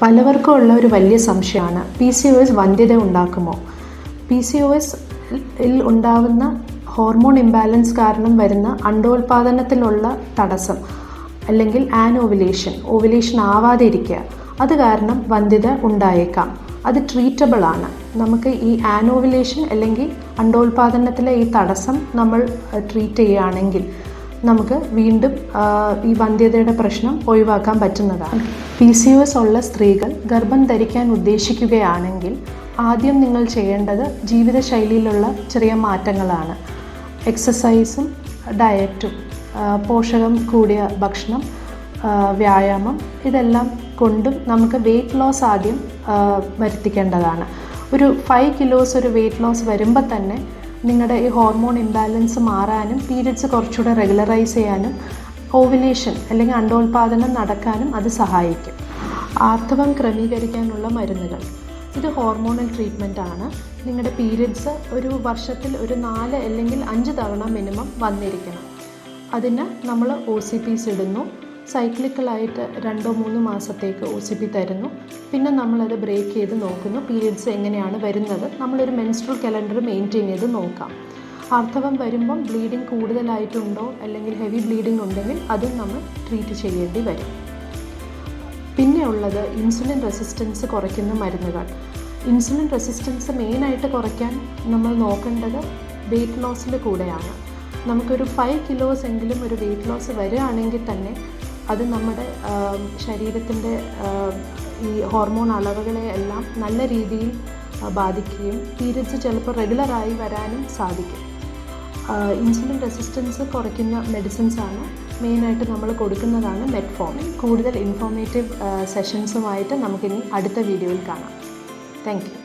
പലവർക്കും ഉള്ള ഒരു വലിയ സംശയമാണ് PCOS വന്ധ്യത ഉണ്ടാക്കുമോ? PCOS ഉണ്ടാവുന്ന ഹോർമോൺ ഇംബാലൻസ് കാരണം വരുന്ന അണ്ടോൽപാദനത്തിലുള്ള തടസ്സം അല്ലെങ്കിൽ ഓവുലേഷൻ ആവാതെ ഇരിക്കുക, അത് കാരണം വന്ധ്യത ഉണ്ടായേക്കാം. അത് ട്രീറ്റബിൾ ആണ്. നമുക്ക് ഈ ആനോവുലേഷൻ അല്ലെങ്കിൽ അണ്ടോൽപാദനത്തിലെ ഈ തടസ്സം നമ്മൾ ട്രീറ്റ് ചെയ്യുകയാണെങ്കിൽ നമുക്ക് വീണ്ടും ഈ വന്ധ്യതയുടെ പ്രശ്നം ഒഴിവാക്കാൻ പറ്റുന്നതാണ്. PCOS ഉള്ള സ്ത്രീകൾ ഗർഭം ധരിക്കാൻ ഉദ്ദേശിക്കുകയാണെങ്കിൽ ആദ്യം നിങ്ങൾ ചെയ്യേണ്ടത് ജീവിതശൈലിയിലുള്ള ചെറിയ മാറ്റങ്ങളാണ്. എക്സസൈസും ഡയറ്റും, പോഷകം കൂടിയ ഭക്ഷണം, വ്യായാമം, ഇതെല്ലാം കൊണ്ടും നമുക്ക് വെയ്റ്റ് ലോസ് ആദ്യം വരുത്തിക്കേണ്ടതാണ്. ഒരു 5 കിലോസ് ഒരു വെയ്റ്റ് ലോസ് വരുമ്പോൾ തന്നെ നിങ്ങളുടെ ഈ ഹോർമോൺ ഇംബാലൻസ് മാറാനും പീരിയഡ്സ് കുറച്ചുകൂടെ റെഗുലറൈസ് ചെയ്യാനും ഓവുലേഷൻ അല്ലെങ്കിൽ അണ്ടോൽപാദനം നടക്കാനും അത് സഹായിക്കും. ആർത്തവം ക്രമീകരിക്കാനുള്ള മരുന്നുകൾ, ഇത് ഹോർമോണൽ ട്രീറ്റ്മെൻ്റ് ആണ്. നിങ്ങളുടെ പീരിയഡ്സ് ഒരു വർഷത്തിൽ ഒരു 4 അല്ലെങ്കിൽ 5 തവണ മിനിമം വന്നിരിക്കണം. അതിന് നമ്മൾ OCPs ഇടുന്നു. സൈക്ലിക്കലായിട്ട് 2-3 മാസത്തേക്ക് OCP തരുന്നു. പിന്നെ നമ്മളത് ബ്രേക്ക് ചെയ്ത് നോക്കുന്നു പീരിയഡ്സ് എങ്ങനെയാണ് വരുന്നത്. നമ്മളൊരു മെൻസ്ട്രൽ കലണ്ടർ മെയിൻറ്റെയിൻ ചെയ്ത് നോക്കാം. ആർത്തവം വരുമ്പം ബ്ലീഡിങ് കൂടുതലായിട്ടുണ്ടോ അല്ലെങ്കിൽ ഹെവി ബ്ലീഡിങ് ഉണ്ടെങ്കിൽ അതും നമ്മൾ ട്രീറ്റ് ചെയ്യേണ്ടി വരും. പിന്നെ ഉള്ളത് ഇൻസുലിൻ റെസിസ്റ്റൻസ് കുറയ്ക്കുന്ന മരുന്നുകൾ. ഇൻസുലിൻ റെസിസ്റ്റൻസ് മെയിനായിട്ട് കുറയ്ക്കാൻ നമ്മൾ നോക്കേണ്ടത് വെയ്റ്റ് ലോസിൽ കൂടെയാണ്. നമുക്കൊരു 5 കിലോസ് എങ്കിലും ഒരു വെയ്റ്റ് ലോസ് വരികയാണെങ്കിൽ തന്നെ അത് നമ്മുടെ ശരീരത്തിൻ്റെ ഈ ഹോർമോൺ അളവുകളെ എല്ലാം നല്ല രീതിയിൽ ബാധിക്കുകയും പീരിയഡ്സ് ചിലപ്പോൾ റെഗുലറായി വരാനും സാധിക്കും. ഇൻസുലിൻ റെസിസ്റ്റൻസ് കുറയ്ക്കുന്ന മെഡിസിൻസാണ് മെയിനായിട്ട് നമ്മൾ കൊടുക്കുന്നതാണ് മെറ്റ്ഫോർമിൻ. കൂടുതൽ ഇൻഫോർമേറ്റീവ് സെഷൻസുമായിട്ട് നമുക്കിനി അടുത്ത വീഡിയോയിൽ കാണാം. Thank you.